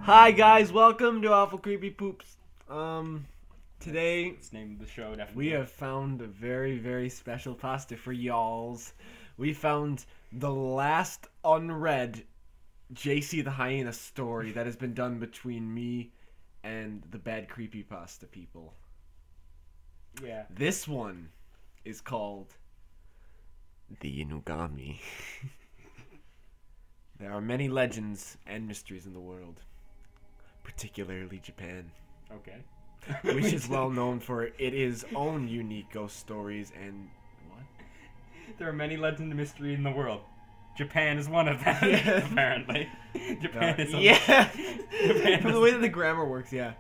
Hi guys, welcome to Awful Creepy Poops. Today It's named the show, definitely. we have found a very, very special pasta for y'alls. We found the last unread JC the Hyena story that has been done between me and the bad Creepypasta people. Yeah. This one is called the Inugami. There are many legends and mysteries in the world, particularly Japan, Okay. which is well known for its own unique ghost stories and what? There are many legends and mystery in the world. Japan is one of them, Yeah. apparently. Japan is yeah. Japan From is the way that the grammar works, yeah.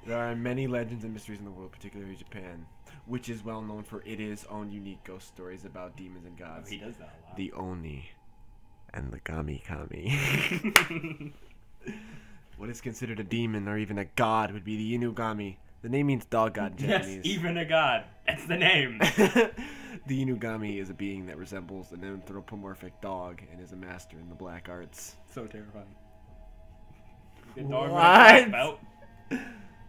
There are many legends and mysteries in the world, particularly Japan, which is well known for its own unique ghost stories about demons and Oh, gods. he does that a lot. The Oni and the Kami. What is considered a demon or even a god would be the Inugami. The name means dog god in Japanese. Yes, even a god. That's the name. The Inugami is a being that resembles an anthropomorphic dog and is a master in the black arts. So terrifying. The dog with a What? black belt.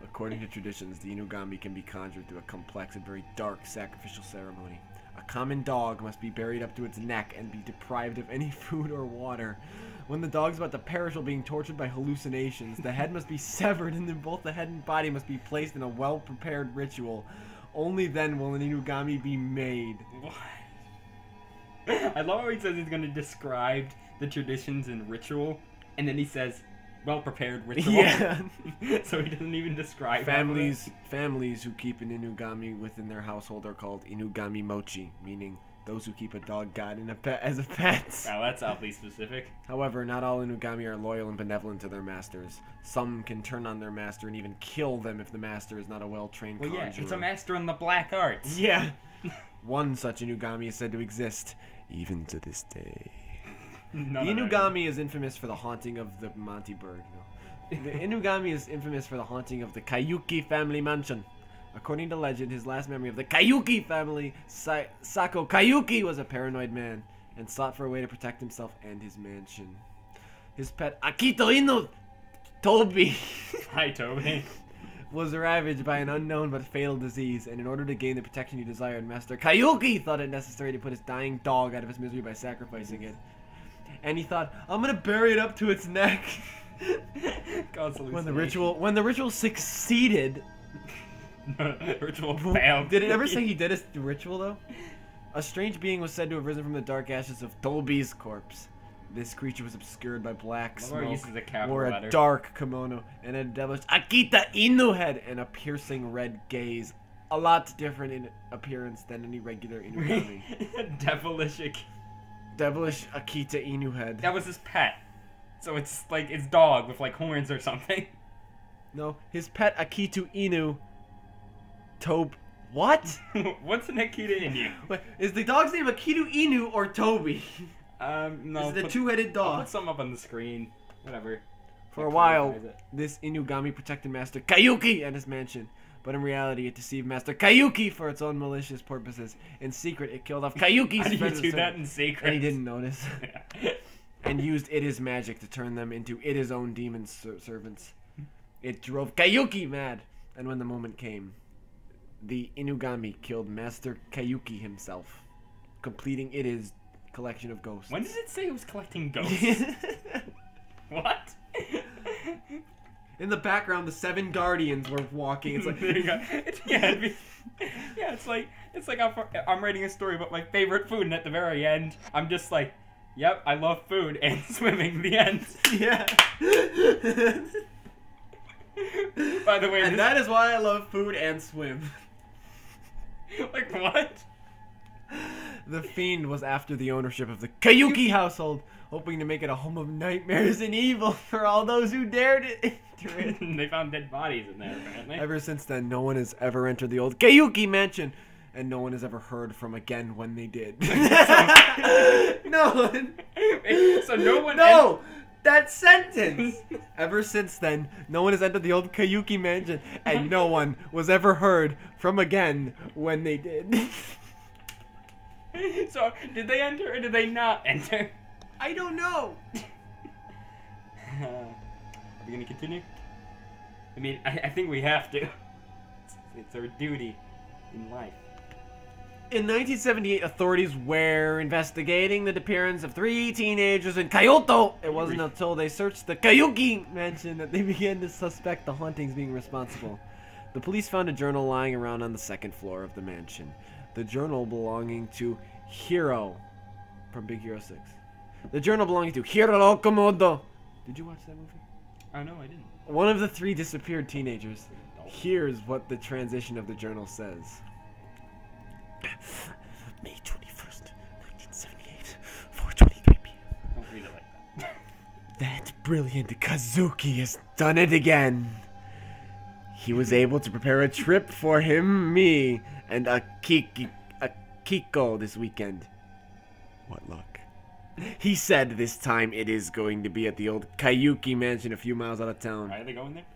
According to traditions, the Inugami can be conjured through a complex and very dark sacrificial ceremony. A common dog must be buried up to its neck and be deprived of any food or water. When the dog's about to perish while being tortured by hallucinations, the head must be severed and then both the head and body must be placed in a well-prepared ritual. Only then will an Inugami be made. What? I love how he says he's going to describe the traditions and ritual, and then he says, well-prepared ritual. Yeah. So he doesn't even describe Families who keep an Inugami within their household are called Inugami Mochi, meaning those who keep a dog god and a pet as a pet. Wow, that's oddly specific. However, not all Inugami are loyal and benevolent to their masters. Some can turn on their master and even kill them if the master is not a well-trained Well, conjurer. yeah, it's a master in the black arts. Yeah. One such Inugami is said to exist, even to this day. The Inugami is infamous for the haunting of the Monty Bird. No. The Inugami is infamous for the haunting of the Kayuki family mansion. According to legend, his last memory of the Kayuki family, Sako Kayuki, was a paranoid man and sought for a way to protect himself and his mansion. His pet Akito Inu Tobi Hi, Toby. was ravaged by an unknown but fatal disease, and in order to gain the protection he desired, Master Kayuki thought it necessary to put his dying dog out of his misery by sacrificing it. And he thought, I'm gonna bury it up to its neck. When the ritual succeeded. Ritual failed. Did it ever say he did a ritual though? A strange being was said to have risen from the dark ashes of Tobi's corpse. This creature was obscured by black smoke, wore a dark kimono, and had a devilish Akita Inu head and a piercing red gaze. A lot different in appearance than any regular Inugami. Devilish Akita Inu head. That was his pet. So it's like its dog with like horns or something. No, his pet Akitu Inu. What? What's an Akita Inu? Wait, is the dog's name Akitu Inu or Toby? No. Is it a two-headed dog? I'll put some up on the screen. Whatever. For a while, this Inugami protected Master Kayuki and his mansion. But in reality, it deceived Master Kayuki for its own malicious purposes. In secret, it killed off Kayuki's How do you friends do that in secret? and he didn't notice. And used Ita's magic to turn them into Ita's own demon servants. It drove Kayuki mad, and when the moment came, the Inugami killed Master Kayuki himself, completing Ita's collection of ghosts. When did it say it was collecting ghosts? What? In the background, the 7 guardians were walking. It's like it's like I'm writing a story about my favorite food, and at the very end, I'm just like, yep, I love food and swimming. The end. Yeah. By the way, and that is why I love food and swim. Like what? The fiend was after the ownership of the Kayuki household, hoping to make it a home of nightmares and evil for all those who dared enter it. They found dead bodies in there, apparently. Ever since then, no one has ever entered the old Kayuki mansion, and no one has ever heard from again when they did. No one. So no one. No. That sentence! Ever since then, no one has entered the old Kayuki mansion, and no one was ever heard from again when they did. So, did they enter or did they not enter? I don't know. we gonna continue? I mean, I think we have to. It's our duty in life. In 1978, authorities were investigating the disappearance of 3 teenagers in Kyoto. It wasn't until they searched the Kayuki mansion that they began to suspect the hauntings being responsible. The police found a journal lying around on the 2nd floor of the mansion. The journal belonging to Hiro from Big Hero 6. The journal belonging to Hiro Komodo. Did you watch that movie? Oh, no, I didn't. One of the 3 disappeared teenagers. Here's what the transition of the journal says. May 21st, 1978, 4:23 p.m. Don't read it like that. That brilliant Kazuki has done it again. He was able to prepare a trip for him, me, and Akiko this weekend. What luck. He said this time it is going to be at the old Kayuki mansion a few miles out of town. Why are they going there?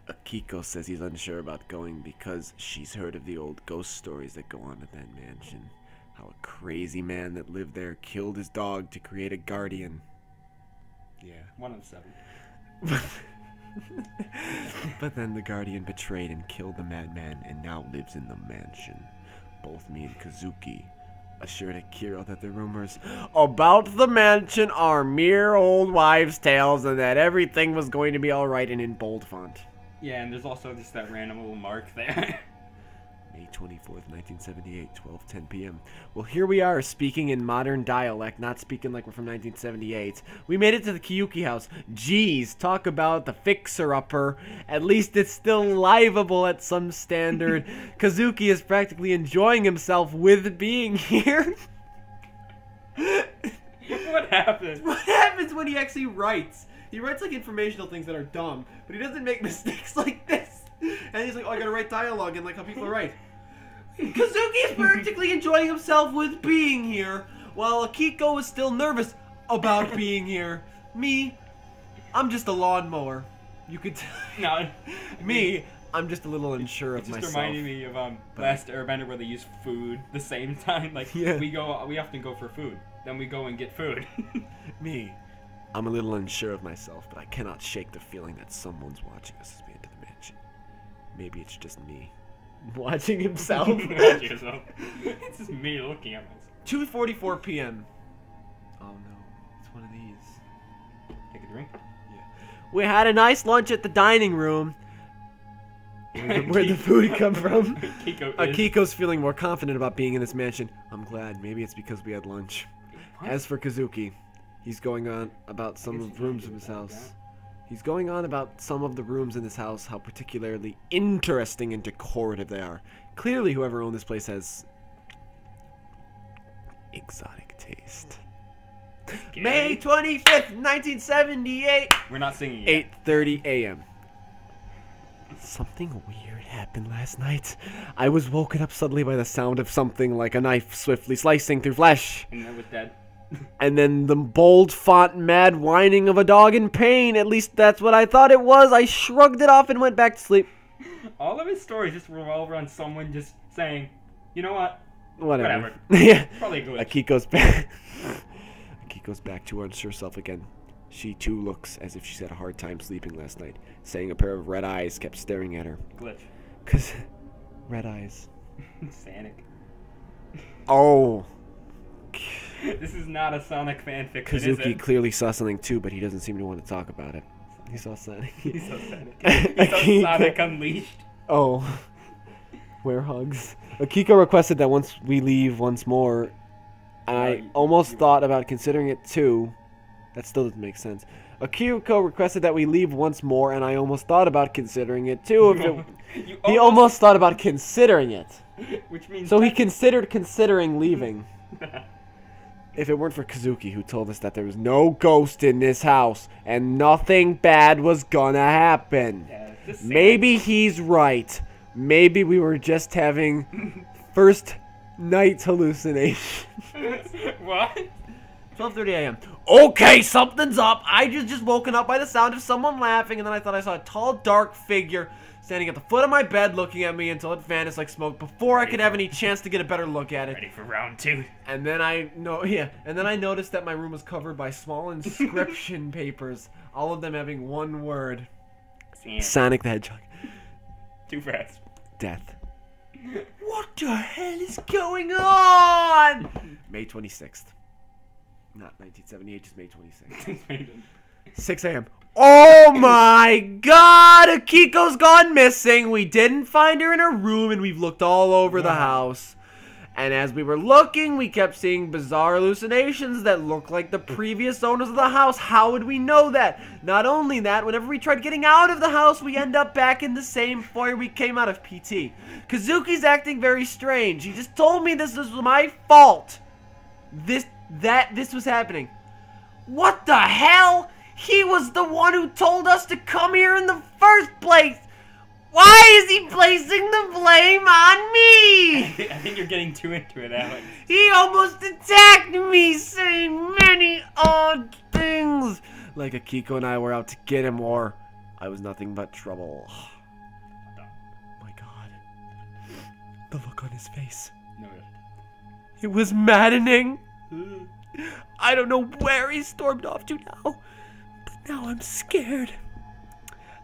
Akiko says he's unsure about going because she's heard of the old ghost stories that go on at that mansion. How a crazy man that lived there killed his dog to create a guardian. Yeah. 1 of 7. But then the guardian betrayed and killed the madman and now lives in the mansion. Both me and Kazuki assured Akira that the rumors about the mansion are mere old wives' tales and that everything was going to be alright and in bold font. Yeah, and there's also just that random little mark there. May 24th, 1978, 12:10 p.m. Well, here we are, speaking in modern dialect, not speaking like we're from 1978. We made it to the Kiyuki house. Jeez, talk about the fixer-upper. At least it's still livable at some standard. Kazuki is practically enjoying himself with being here. What happens? What happens when he actually writes? He writes like informational things that are dumb, but he doesn't make mistakes like this. And he's like, oh, I gotta write dialogue and like how people write. Kazuki is practically enjoying himself with being here, while Akiko is still nervous about being here. Me, I'm just a lawnmower. You could tell. No. Me, I'm just a little unsure of It just myself. reminded me of Last Airbender where they use food the same time. Like Yeah. we often go for food, then we go and get food. Me, I'm a little unsure of myself, but I cannot shake the feeling that someone's watching us as we enter the mansion. Maybe it's just me watching himself. Watch yourself. It's just me looking at myself. 2:44 p.m. Oh no, it's one of these. Take a drink. Yeah. We had a nice lunch at the dining room. Where'd the food come from? Akiko's feeling more confident about being in this mansion. I'm glad. Maybe it's because we had lunch. What? As for Kazuki, he's going on about some of the rooms of his house. He's going on about some of the rooms in this house, how particularly interesting and decorative they are. Clearly, whoever owned this place has exotic taste. Okay. May 25th, 1978. We're not singing yet. 8:30 a.m. Something weird happened last night. I was woken up suddenly by the sound of something like a knife swiftly slicing through flesh. And then with that. And then the bold font mad whining of a dog in pain. At least that's what I thought it was. I shrugged it off and went back to sleep. All of his stories just revolve around someone just saying, you know what? Whatever. Whatever. Yeah. Probably a glitch. Akiko's back. Akiko's back to her unsure self again. She too looks as if she's had a hard time sleeping last night, saying a pair of red eyes kept staring at her. Glitch. 'Cause red eyes. Sonic. Oh. This is not a Sonic fanfiction, is it? Kazuki clearly saw something too, but he doesn't seem to want to talk about it. He saw Sonic. He saw Sonic. He saw Sonic Unleashed. Oh. Wear hugs. Akiko requested that once we leave once more, and I almost thought about considering it too. That still doesn't make sense. Akiko requested that we leave once more, and I almost thought about considering it too. He almost thought about considering it. Which means so he considered considering leaving. If it weren't for Kazuki, who told us that there was no ghost in this house and nothing bad was gonna happen. Yeah, maybe he's right. Maybe we were just having first night hallucination. What? 12:30 a.m. Okay, something's up. I just woken up by the sound of someone laughing, and then I thought I saw a tall, dark figure standing at the foot of my bed looking at me until it vanished like smoke before I could have any chance to get a better look at it. Ready for round 2. And then I noticed that my room was covered by small inscription papers All of them having one word. Sand. Sonic the Hedgehog. Too fast. Death. What the hell is going on? May 26th. Not 1978, just May 26th. 6 a.m. Oh my god! Akiko's gone missing! We didn't find her in her room and we've looked all over the house. And as we were looking, we kept seeing bizarre hallucinations that looked like the previous owners of the house. How would we know that? Not only that, whenever we tried getting out of the house, we end up back in the same where we came out of PT. Kazuki's acting very strange. He just told me this was my fault. This was happening. What the hell? He was the one who told us to come here in the first place. Why is he placing the blame on me? I think you're getting too into it, Alex. He almost attacked me, saying many odd things. Like Akiko and I were out to get him, or I was nothing but trouble. My god. The look on his face. No. It was maddening. I don't know where he stormed off to now, but now I'm scared.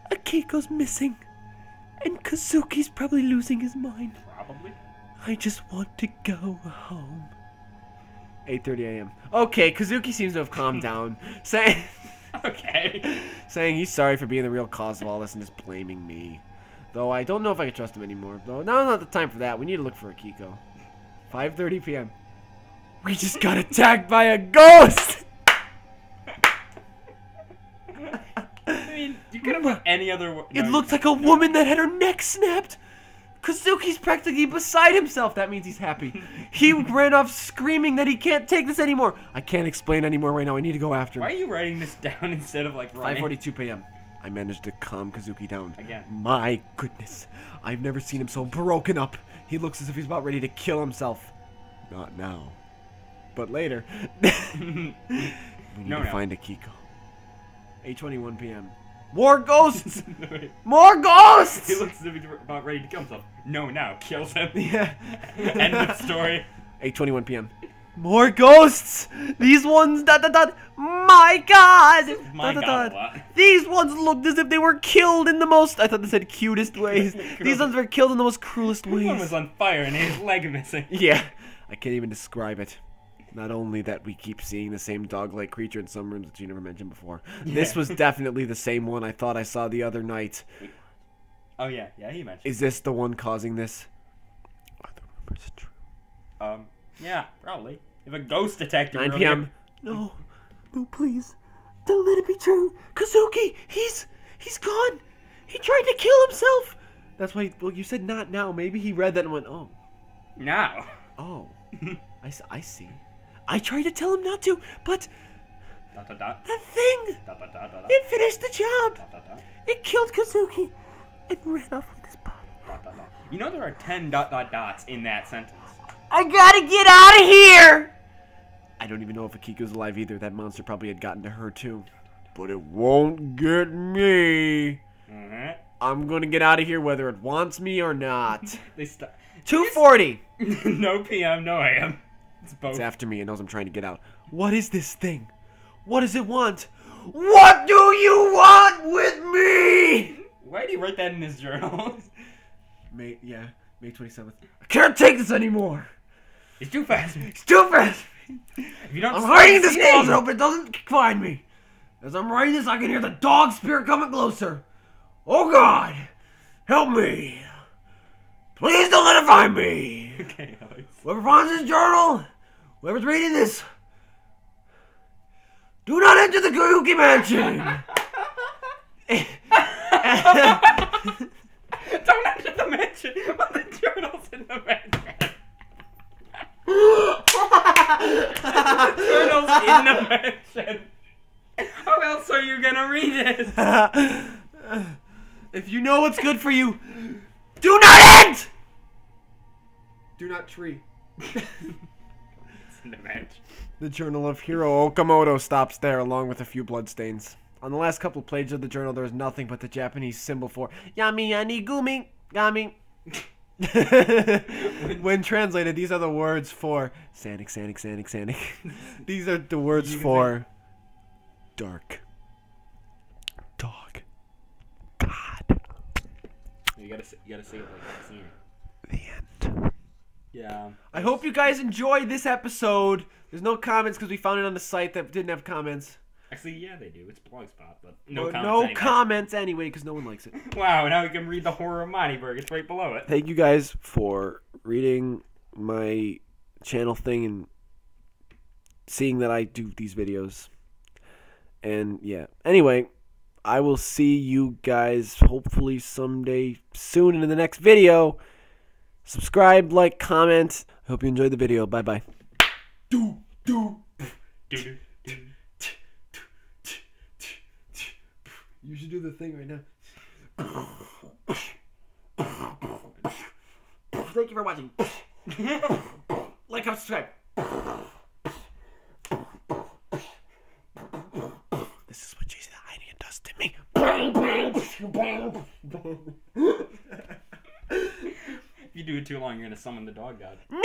Akiko's missing. And Kazuki's probably losing his mind. Probably. I just want to go home. 8:30 a.m. Okay, Kazuki seems to have calmed down. Saying he's sorry for being the real cause of all this and just blaming me. Though I don't know if I can trust him anymore. Though now's not the time for that. We need to look for Akiko. 5:30 p.m. We just got attacked by a ghost! I mean, you could have put any other... It looked like a woman that had her neck snapped. Kazuki's practically beside himself. That means he's happy. He ran off screaming that he can't take this anymore. I can't explain anymore right now. I need to go after him. Why are you writing this down instead of, like, running? 5:42 p.m. I managed to calm Kazuki down. Again. My goodness. I've never seen him so broken up. He looks as if he's about ready to kill himself. Not now. But later. We need to find Akiko. 8:21 p.m. More ghosts! More ghosts! He looks as if he's about ready to kill himself. No, now. Kills him. Yeah. End of story. 8:21 p.m. More ghosts! These ones, my god! My god, a lot. These ones looked as if they were killed in the most, I thought they said cutest ways. These ones were killed in the most cruelest ways. One was on fire and his leg missing. Yeah. I can't even describe it. Not only that we keep seeing the same dog-like creature in some rooms that you never mentioned before. Yeah. This was definitely the same one I thought I saw the other night. Oh yeah, he mentioned. Is this the one causing this? Are the rumors true? Yeah, probably. If a ghost attacked you 9 p.m. No, please. Don't let it be true. Kazuki, he's gone. He tried to kill himself. That's why, well, you said not now. Maybe he read that and went, oh. Now. Oh. I see. I tried to tell him not to, but that thing, it finished the job. It killed Kazuki and ran off with his body. You know there are 10 dots in that sentence. I gotta get out of here! I don't even know if Akiko's alive either. That monster probably had gotten to her too. But it won't get me. I'm gonna get out of here whether it wants me or not. 2:40. No PM, no AM. It's both. It's after me. It knows I'm trying to get out. What is this thing? What does it want? What do you want with me? Why did he write that in his journal? May 27th. I can't take this anymore. It's too fast. It's too fast. If you don't I'm hiding in this closet. I hope it doesn't find me. As I'm writing this, I can hear the dog spirit coming closer. Oh God, help me. Please don't let it find me. Okay, Alex. Whoever finds this journal, whoever's reading this, do not enter the Kazuki mansion. Don't enter the mansion, but the journal's in the mansion. The journal's in the mansion. How else are you gonna read it? If you know what's good for you, do not end! Do not tree. It's in the mansion. The journal of Hiro Okamoto stops there, along with a few bloodstains. On the last couple of pages of the journal, there is nothing but the Japanese symbol for Yami Yanigumi Gami. When translated, these are the words for Sanic. These are the words for dark. dog. God. You gotta say it like you've seen it. The end. Yeah. I hope you guys enjoyed this episode. There's no comments because we found it on the site that didn't have comments. Actually, yeah, they do. It's Blogspot, but no comments anyway because no one likes it. Wow, now we can read the horror of Montyburg. It's right below it. Thank you guys for reading my channel thing and seeing that I do these videos. And yeah. Anyway, I will see you guys hopefully someday soon in the next video. Subscribe, like, comment. I hope you enjoyed the video. Bye-bye. You should do the thing right now. Thank you for watching. Like, comment, subscribe. This is what JC the Hyena does to me. If you do it too long, you're gonna summon the dog god. No!